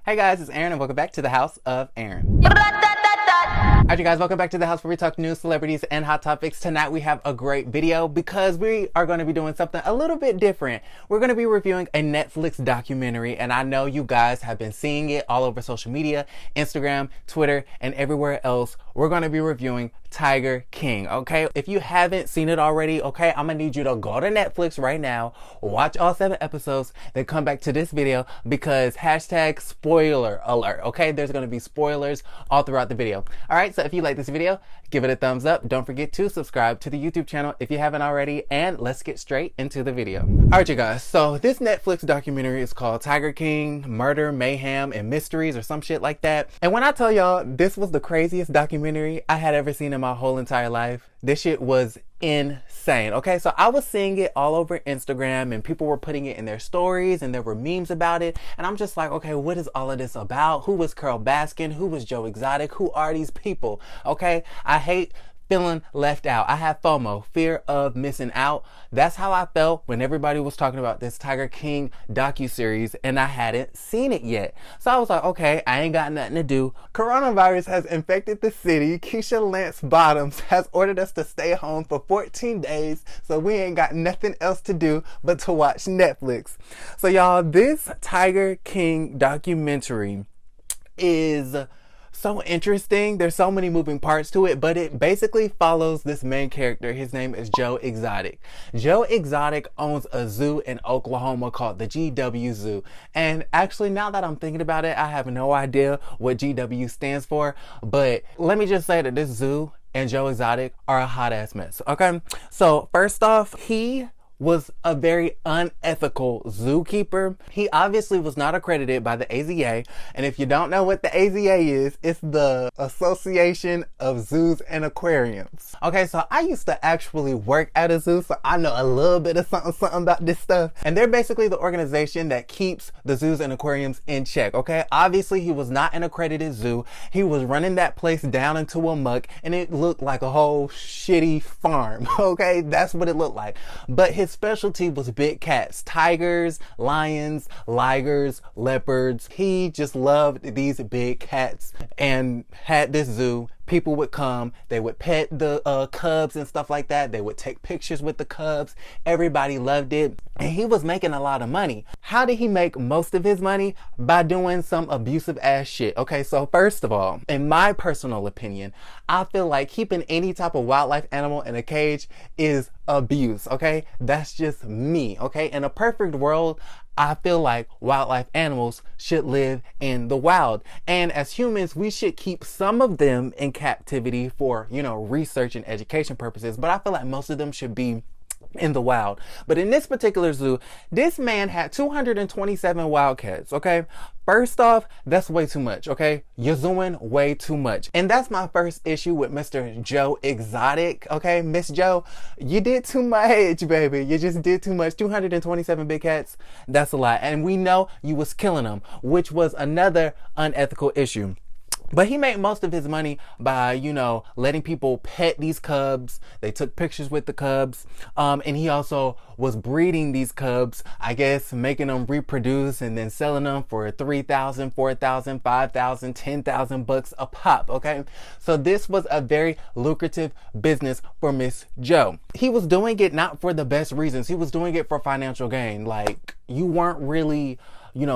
Hey guys, it's Aaron and welcome back to the House of Aaron. Alright you guys, welcome back to the house where we talk news, celebrities, and hot topics. Tonight we have a great video because we are going to be doing something a little bit different. We're going to be reviewing a Netflix documentary, and I know you guys have been seeing it all over social media, Instagram, Twitter, and everywhere else. We're going to be reviewing Tiger King, okay? If you haven't seen it already, okay, I'm gonna need you to go to Netflix right now, watch all 7 episodes, then come back to this video because hashtag spoiler alert, okay? There's gonna be spoilers all throughout the video. All right, so if you like this video, give it a thumbs up. Don't forget to subscribe to the YouTube channel if you haven't already, and let's get straight into the video. All right, you guys, so this Netflix documentary is called Tiger King, Murder, Mayhem, and Mysteries or some shit like that. And when I tell y'all this was the craziest documentary I had ever seen in my whole entire life, this shit was insane. Okay, so I was seeing it all over Instagram and people were putting it in their stories and there were memes about it, and I'm just like, okay, what is all of this about? Who was Carole Baskin? Who was Joe Exotic? Who are these people? Okay, I hate feeling left out. I have FOMO, fear of missing out. That's how I felt when everybody was talking about this Tiger King docuseries and I hadn't seen it yet. So I was like, okay, I ain't got nothing to do. Coronavirus has infected the city. Keisha Lance Bottoms has ordered us to stay home for 14 days, so we ain't got nothing else to do but to watch Netflix. So y'all, this Tiger King documentary is so interesting. There's so many moving parts to it, but it basically follows this main character. His name is Joe Exotic. Joe Exotic owns a zoo in Oklahoma called the GW Zoo. And actually, now that I'm thinking about it, I have no idea what GW stands for, but let me just say that this zoo and Joe Exotic are a hot ass mess. Okay, so first off, he was a very unethical zookeeper. He obviously was not accredited by the AZA. And if you don't know what the AZA is, it's the Association of Zoos and Aquariums. Okay, so I used to actually work at a zoo, so I know a little bit of something about this stuff. And they're basically the organization that keeps the zoos and aquariums in check, okay? Obviously, he was not an accredited zoo. He was running that place down into a muck, and it looked like a whole shitty farm, okay? That's what it looked like. But his specialty was big cats, tigers, lions, ligers, leopards. He just loved these big cats and had this zoo. People would come, they would pet the cubs and stuff like that. They would take pictures with the cubs. Everybody loved it. And he was making a lot of money. How did he make most of his money? By doing some abusive ass shit. Okay, so first of all, in my personal opinion, I feel like keeping any type of wildlife animal in a cage is abuse, okay? That's just me, okay? In a perfect world, I feel like wildlife animals should live in the wild. And as humans, we should keep some of them in captivity for, research and education purposes. But I feel like most of them should be in the wild. But in this particular zoo, this man had 227 wildcats, okay? First off, that's way too much, okay? You're zooing way too much. And that's my first issue with Mr. Joe Exotic, okay? Miss Joe, you did too much, baby. You just did too much. 227 big cats, that's a lot. And we know you was killing them, which was another unethical issue. But he made most of his money by, letting people pet these cubs. They took pictures with the cubs. And he also was breeding these cubs, I guess, making them reproduce and then selling them for $3,000, $4,000, $5,000, $10,000 a pop, okay? So this was a very lucrative business for Miss Joe. He was doing it not for the best reasons. He was doing it for financial gain. Like, you weren't really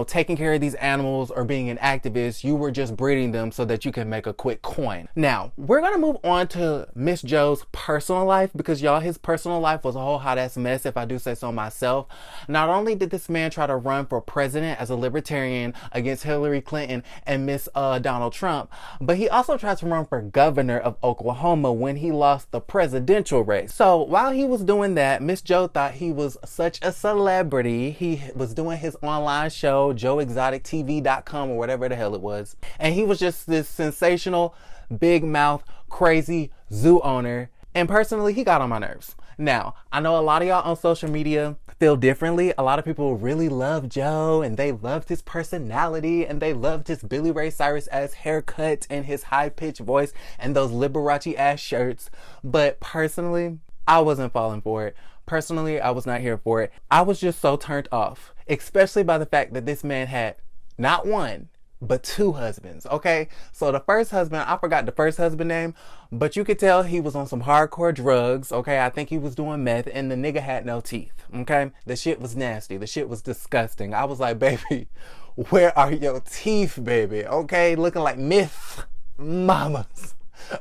taking care of these animals or being an activist. You were just breeding them so that you can make a quick coin. Now, we're going to move on to Miss Joe's personal life because, y'all, his personal life was a whole hot ass mess, if I do say so myself. Not only did this man try to run for president as a libertarian against Hillary Clinton and Miss Donald Trump, but he also tried to run for governor of Oklahoma when he lost the presidential race. So while he was doing that, Miss Joe thought he was such a celebrity. He was doing his online show, joeexotictv.com or whatever the hell it was. And he was just this sensational, big mouth, crazy zoo owner. And personally, he got on my nerves. Now, I know a lot of y'all on social media feel differently. A lot of people really love Joe and they loved his personality and they loved his Billy Ray Cyrus ass haircut and his high pitched voice and those Liberace ass shirts. But personally, I wasn't falling for it. Personally, I was not here for it. I was just so turned off, especially by the fact that this man had not one, but two husbands, okay? So the first husband, I forgot the first husband name, but you could tell he was on some hardcore drugs, okay? I think he was doing meth, and the nigga had no teeth, okay? The shit was nasty. The shit was disgusting. I was like, baby, where are your teeth, baby? Okay? Looking like myth mamas.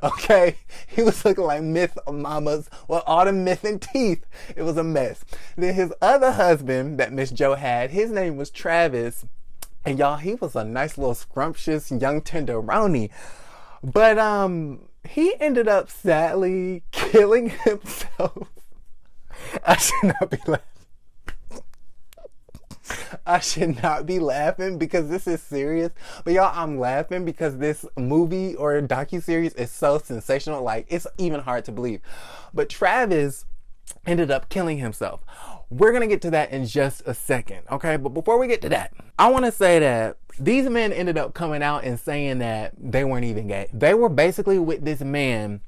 Okay, he was looking like myth mamas with all the myth and teeth. It was a mess. Then his other husband that Miss Joe had, his name was Travis. And y'all, he was a nice little scrumptious young tenderoni. But he ended up sadly killing himself. I should not be laughing. I should not be laughing because this is serious. But y'all, I'm laughing because this movie or docuseries is so sensational. Like, it's even hard to believe. But Travis ended up killing himself. We're going to get to that in just a second, okay? But before we get to that, I want to say that these men ended up coming out and saying that they weren't even gay. They were basically with this man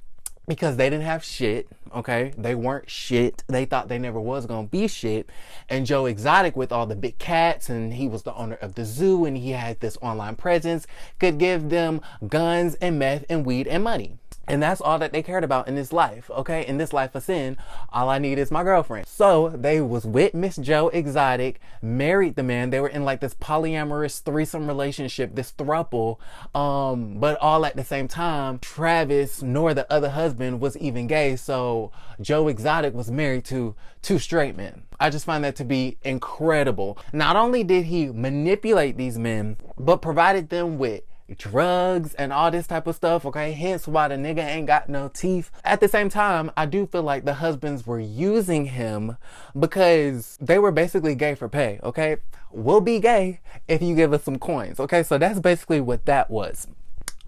because they didn't have shit, okay? They weren't shit. They thought they never was gonna be shit. And Joe Exotic, with all the big cats, and he was the owner of the zoo, and he had this online presence, could give them guns and meth and weed and money. And that's all that they cared about in this life, okay? In this life of sin, all I need is my girlfriend. So they was with Miss Joe Exotic, married the man. They were in like this polyamorous threesome relationship, this throuple. But all at the same time, Travis nor the other husband was even gay. So Joe Exotic was married to two straight men. I just find that to be incredible. Not only did he manipulate these men, but provided them with drugs and all this type of stuff, okay? Hence why the nigga ain't got no teeth. At the same time, I do feel like the husbands were using him because they were basically gay for pay, okay? We'll be gay if you give us some coins, okay? So that's basically what that was.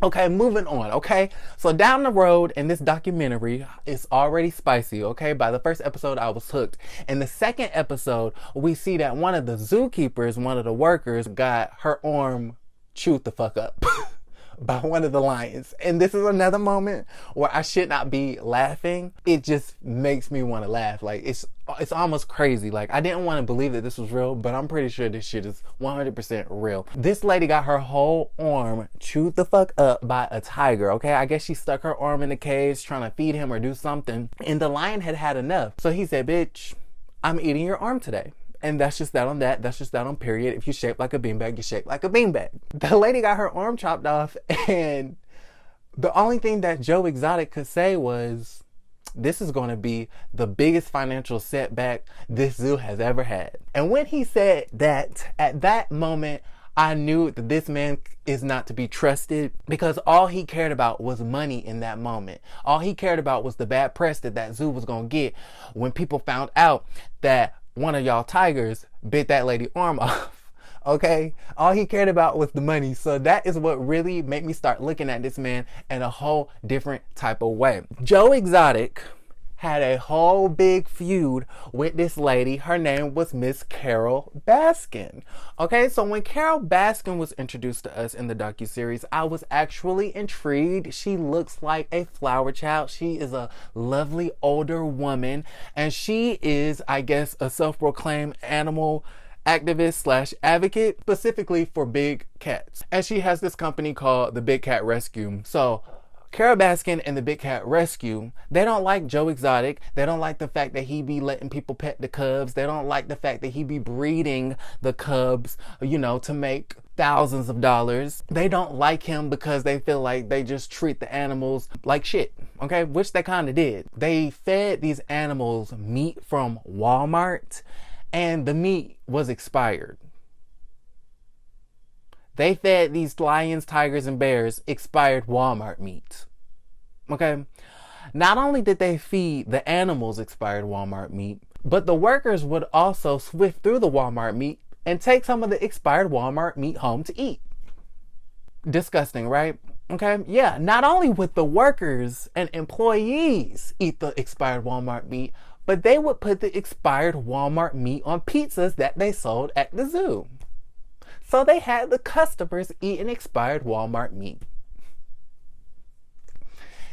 Okay, moving on, okay? So down the road in this documentary, it's already spicy, okay? By the first episode, I was hooked. In the second episode, we see that one of the zookeepers, one of the workers, got her arm chewed the fuck up by one of the lions. And this is another moment where I should not be laughing. It just makes me want to laugh. Like, it's almost crazy. Like, I didn't want to believe that this was real, but I'm pretty sure this shit is 100% real. This lady got her whole arm chewed the fuck up by a tiger, okay? I guess she stuck her arm in the cage trying to feed him or do something, and the lion had enough. So he said, bitch, I'm eating your arm today. And that's just that on that. That's just that on period. If you shape like a beanbag, you shape like a beanbag. The lady got her arm chopped off, and the only thing that Joe Exotic could say was, this is going to be the biggest financial setback this zoo has ever had. And when he said that, at that moment, I knew that this man is not to be trusted, because all he cared about was money in that moment. All he cared about was the bad press that zoo was going to get when people found out that one of y'all tigers bit that lady arm off, okay? All he cared about was the money. So that is what really made me start looking at this man in a whole different type of way. Joe Exotic had a whole big feud with this lady. Her name was Miss Carole Baskin. Okay, so when Carole Baskin was introduced to us in the docuseries, I was actually intrigued. She looks like a flower child. She is a lovely older woman, and she is, I guess, a self-proclaimed animal activist / advocate, specifically for big cats. And she has this company called the Big Cat Rescue. So Carole Baskin and the Big Cat Rescue, they don't like Joe Exotic. They don't like the fact that he be letting people pet the cubs. They don't like the fact that he be breeding the cubs, you know, to make thousands of dollars. They don't like him because they feel like they just treat the animals like shit, okay? Which they kind of did. They fed these animals meat from Walmart, and the meat was expired. They fed these lions, tigers, and bears expired Walmart meat. Okay? Not only did they feed the animals expired Walmart meat, but the workers would also swift through the Walmart meat and take some of the expired Walmart meat home to eat. Disgusting, right? Okay? Yeah, not only would the workers and employees eat the expired Walmart meat, but they would put the expired Walmart meat on pizzas that they sold at the zoo. So they had the customers eating expired Walmart meat.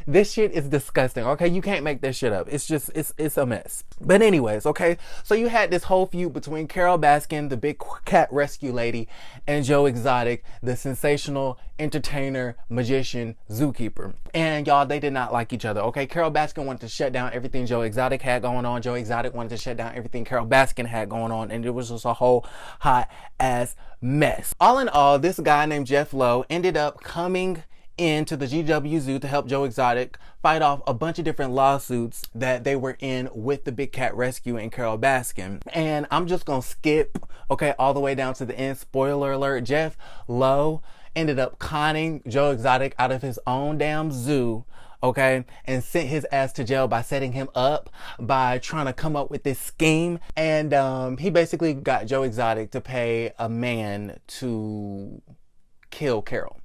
This shit is disgusting, okay? You can't make this shit up. It's just, it's a mess. But anyways, okay? So you had this whole feud between Carole Baskin, the big cat rescue lady, and Joe Exotic, the sensational entertainer, magician, zookeeper. And y'all, they did not like each other, okay? Carole Baskin wanted to shut down everything Joe Exotic had going on. Joe Exotic wanted to shut down everything Carole Baskin had going on. And it was just a whole hot ass mess. All in all, this guy named Jeff Lowe ended up coming into the GW Zoo to help Joe Exotic fight off a bunch of different lawsuits that they were in with the Big Cat Rescue and Carole Baskin. And I'm just gonna skip, okay, all the way down to the end. Spoiler alert, Jeff Lowe ended up conning Joe Exotic out of his own damn zoo, okay, and sent his ass to jail by setting him up, by trying to come up with this scheme. And he basically got Joe Exotic to pay a man to kill Carole,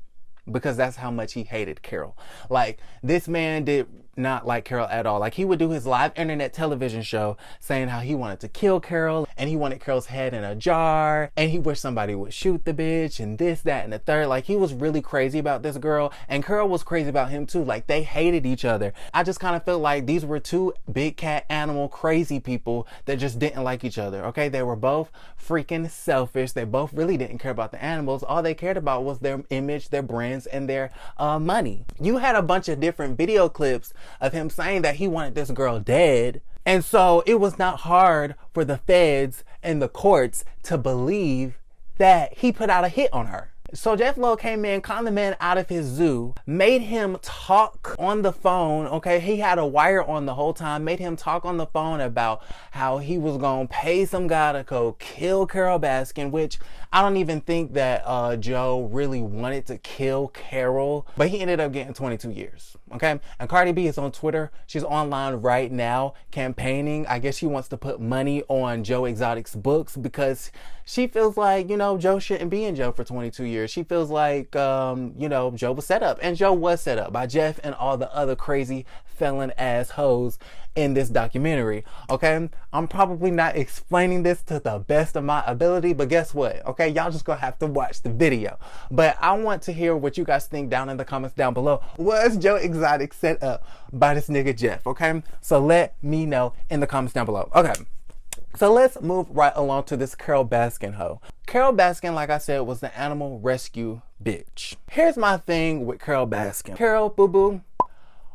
because that's how much he hated Carole. Like, this man did not like Carole at all. Like, he would do his live internet television show saying how he wanted to kill Carole and he wanted Carole's head in a jar and he wished somebody would shoot the bitch and this, that, and the third. Like, he was really crazy about this girl, and Carole was crazy about him too. Like, they hated each other. I just kind of felt like these were two big cat animal crazy people that just didn't like each other, okay? They were both freaking selfish. They both really didn't care about the animals. All they cared about was their image, their brands, and their money. You had a bunch of different video clips of him saying that he wanted this girl dead. And so it was not hard for the feds and the courts to believe that he put out a hit on her. So Jeff Lowe came in, conned the man out of his zoo, made him talk on the phone, okay? He had a wire on the whole time, made him talk on the phone about how he was gonna pay some guy to go kill Carole Baskin, which I don't even think that Joe really wanted to kill Carole, but he ended up getting 22 years, okay? And Cardi B is on Twitter. She's online right now campaigning. I guess she wants to put money on Joe Exotic's books because she feels like, you know, Joe shouldn't be in jail for 22 years. She feels like, you know, Joe was set up. And Joe was set up by Jeff and all the other crazy felon ass hoes in this documentary, okay? I'm probably not explaining this to the best of my ability, but guess what, okay? Y'all just gonna have to watch the video. But I want to hear what you guys think down in the comments down below. Was Joe Exotic set up by this nigga Jeff, okay? So let me know in the comments down below. Okay. So let's move right along to this Carole Baskin hoe. Carole Baskin, like I said, was the animal rescue bitch. Here's my thing with Carole Baskin. Carole, boo-boo,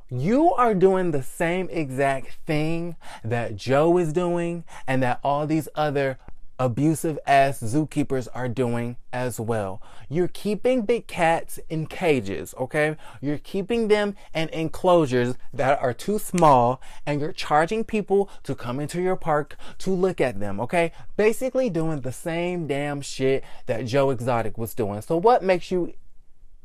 you are doing the same exact thing that Joe is doing and that all these other abusive ass zookeepers are doing as well. You're keeping big cats in cages, okay? You're keeping them in enclosures that are too small, and you're charging people to come into your park to look at them, okay? Basically doing the same damn shit that Joe Exotic was doing. So what makes you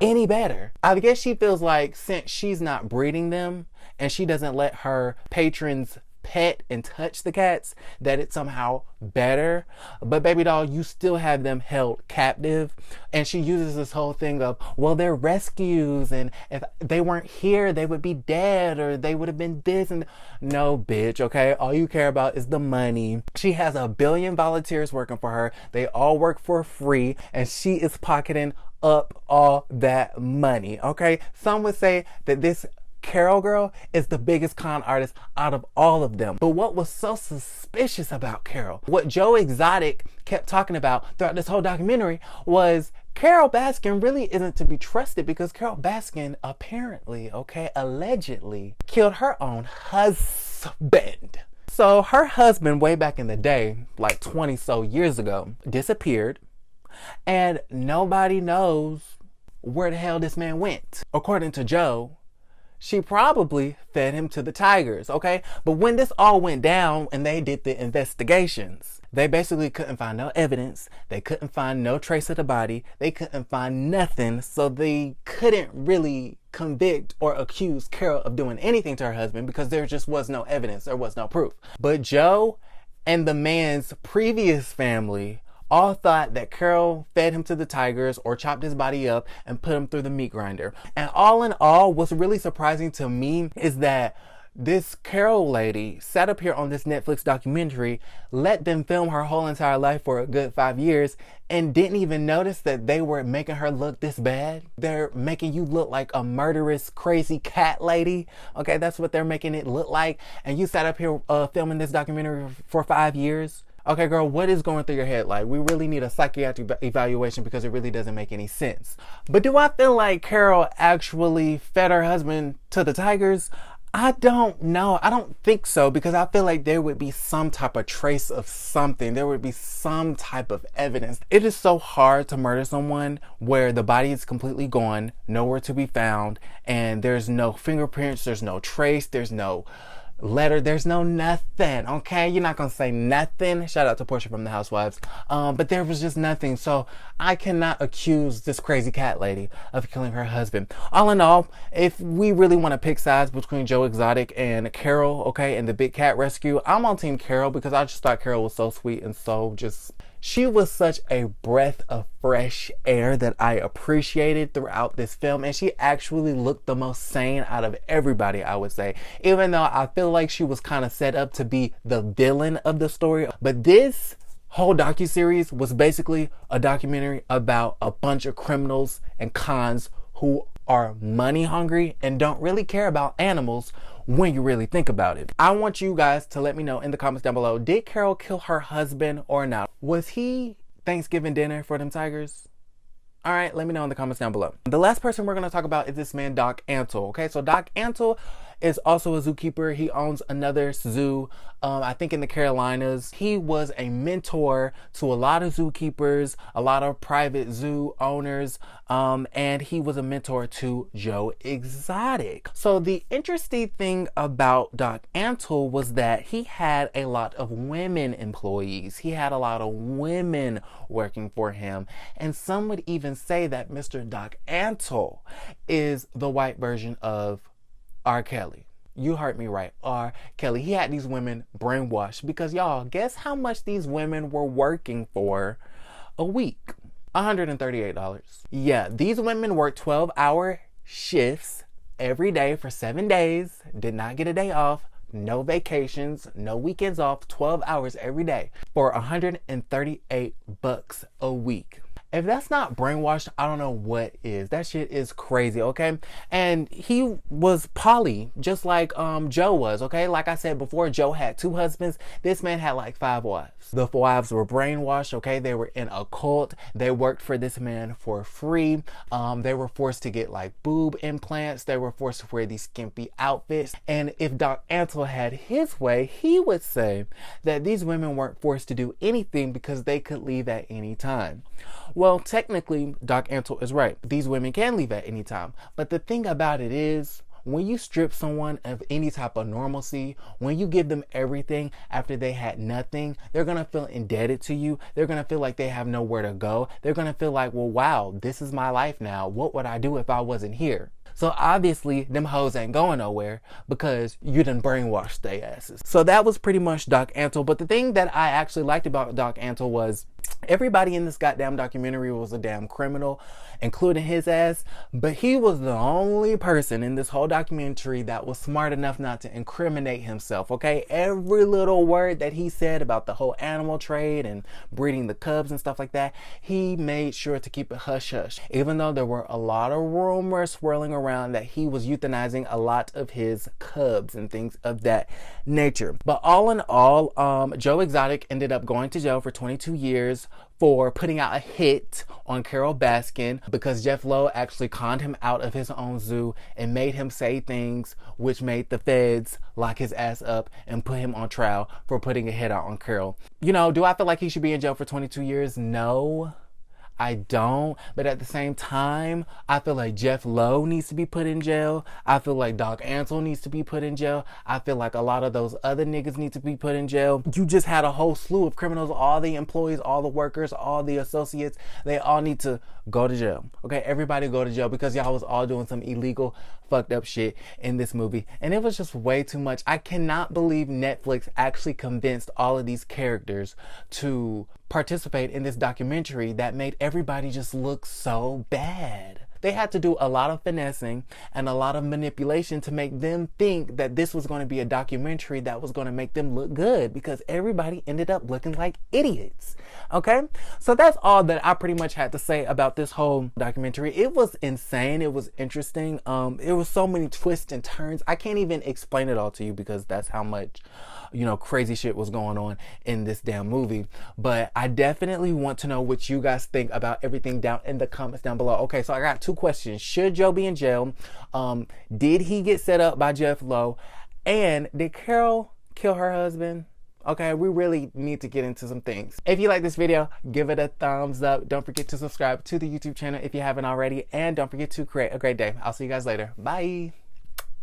any better? I guess she feels like since she's not breeding them and she doesn't let her patrons pet and touch the cats, that it's somehow better. But baby doll, you still have them held captive. And she uses this whole thing of, well, they're rescues, and if they weren't here they would be dead, or they would have been this. And no, bitch, okay? All you care about is the money. She has 1 billion volunteers working for her. They all work for free, and she is pocketing up all that money, okay? Some would say that this Carole girl is the biggest con artist out of all of them. But what was so suspicious about Carole, what Joe Exotic kept talking about throughout this whole documentary, was Carole Baskin really isn't to be trusted, because Carole Baskin apparently, okay, allegedly killed her own husband. So her husband, way back in the day, like 20 so years ago, disappeared, and nobody knows where the hell this man went. According to Joe, she probably fed him to the tigers, okay? But when this all went down and they did the investigations, they basically couldn't find no evidence. They couldn't find no trace of the body. They couldn't find nothing. So they couldn't really convict or accuse Carole of doing anything to her husband, because there just was no evidence. There was no proof. But Joe and the man's previous family all thought that Carole fed him to the tigers or chopped his body up and put him through the meat grinder. And all in all, what's really surprising to me is that This Carole lady sat up here on this Netflix documentary, let them film her whole entire life for a good 5 years, and didn't even notice that they were making her look this bad. They're making you look like a murderous, crazy cat lady. Okay, that's what they're making it look like. And you sat up here filming this documentary for 5 years. Okay, girl, what is going through your head? Like, we really need a psychiatric evaluation because it really doesn't make any sense. But do I feel like Carole actually fed her husband to the tigers? I don't know. I don't think so, because I feel like there would be some type of trace of something. There would be some type of evidence. It is so hard to murder someone where the body is completely gone, nowhere to be found, and there's no fingerprints, there's no trace, there's no letter, there's no nothing. Okay, you're not gonna say nothing. Shout out to Portia from the Housewives. But there was just nothing, so I cannot accuse this crazy cat lady of killing her husband. All in all, if we really want to pick sides between Joe Exotic and Carole, okay, and the big cat rescue, I'm on team Carole, because I just thought Carole was so sweet and so just, she was such a breath of fresh air that I appreciated throughout this film. And she actually looked the most sane out of everybody, I would say. Even though I feel like she was kind of set up to be the villain of the story. But this whole docuseries was basically a documentary about a bunch of criminals and cons who are money hungry and don't really care about animals when you really think about it. I want you guys to let me know in the comments down below, did Carole kill her husband or not? Was he Thanksgiving dinner for them tigers? All right, let me know in the comments down below. The last person we're going to talk about is this man, Doc Antle. Okay, so Doc Antle is also a zookeeper. He owns another zoo, I think in the Carolinas. He was a mentor to a lot of zookeepers, a lot of private zoo owners, and he was a mentor to Joe Exotic. So the interesting thing about Doc Antle was that he had a lot of women employees. He had a lot of women working for him. And some would even say that Mr. Doc Antle is the white version of R. Kelly. You heard me right, R. Kelly. He had these women brainwashed because, y'all, guess how much these women were working for a week? $138. Yeah, these women worked 12-hour shifts every day for 7 days, did not get a day off, no vacations, no weekends off, 12 hours every day for $138 a week. If that's not brainwashed, I don't know what is. That shit is crazy, okay? And he was poly, just like Joe was, okay? Like I said before, Joe had 2 husbands. This man had like 5 wives. The wives were brainwashed, okay? They were in a cult. They worked for this man for free. They were forced to get like boob implants. They were forced to wear these skimpy outfits. And if Doc Antle had his way, he would say that these women weren't forced to do anything because they could leave at any time. Well, technically, Doc Antle is right. These women can leave at any time. But the thing about it is, when you strip someone of any type of normalcy, when you give them everything after they had nothing, they're going to feel indebted to you. They're going to feel like they have nowhere to go. They're going to feel like, well, wow, this is my life now. What would I do if I wasn't here? So obviously, them hoes ain't going nowhere because you done brainwashed their asses. So that was pretty much Doc Antle. But the thing that I actually liked about Doc Antle was everybody in this goddamn documentary was a damn criminal, including his ass. But he was the only person in this whole documentary that was smart enough not to incriminate himself, okay? Every little word that he said about the whole animal trade and breeding the cubs and stuff like that, he made sure to keep it hush-hush. Even though there were a lot of rumors swirling around that he was euthanizing a lot of his cubs and things of that nature. But all in all, Joe Exotic ended up going to jail for 22 years for putting out a hit on Carole Baskin because Jeff Lowe actually conned him out of his own zoo and made him say things which made the feds lock his ass up and put him on trial for putting a hit out on Carole. You know, do I feel like he should be in jail for 22 years? No, I don't. But at the same time, I feel like Jeff Lowe needs to be put in jail. I feel like Doc Antle needs to be put in jail. I feel like a lot of those other niggas need to be put in jail. You just had a whole slew of criminals, all the employees, all the workers, all the associates. They all need to go to jail. Okay, everybody go to jail because y'all was all doing some illegal, fucked up shit in this movie. And it was just way too much. I cannot believe Netflix actually convinced all of these characters to participate in this documentary that made everybody just look so bad. They had to do a lot of finessing and a lot of manipulation to make them think that this was going to be a documentary that was going to make them look good, because everybody ended up looking like idiots. Okay, so that's all that I pretty much had to say about this whole documentary. It was insane. It was interesting. It was so many twists and turns. I can't even explain it all to you because that's how much, you know, crazy shit was going on in this damn movie. But I definitely want to know what you guys think about everything down in the comments down below. Okay, so I got two questions. Should Joe be in jail? Did he get set up by Jeff Lowe? And did Carole kill her husband? Okay, we really need to get into some things. If you like this video, give it a thumbs up. Don't forget to subscribe to the YouTube channel if you haven't already. And don't forget to create a great day. I'll see you guys later. Bye.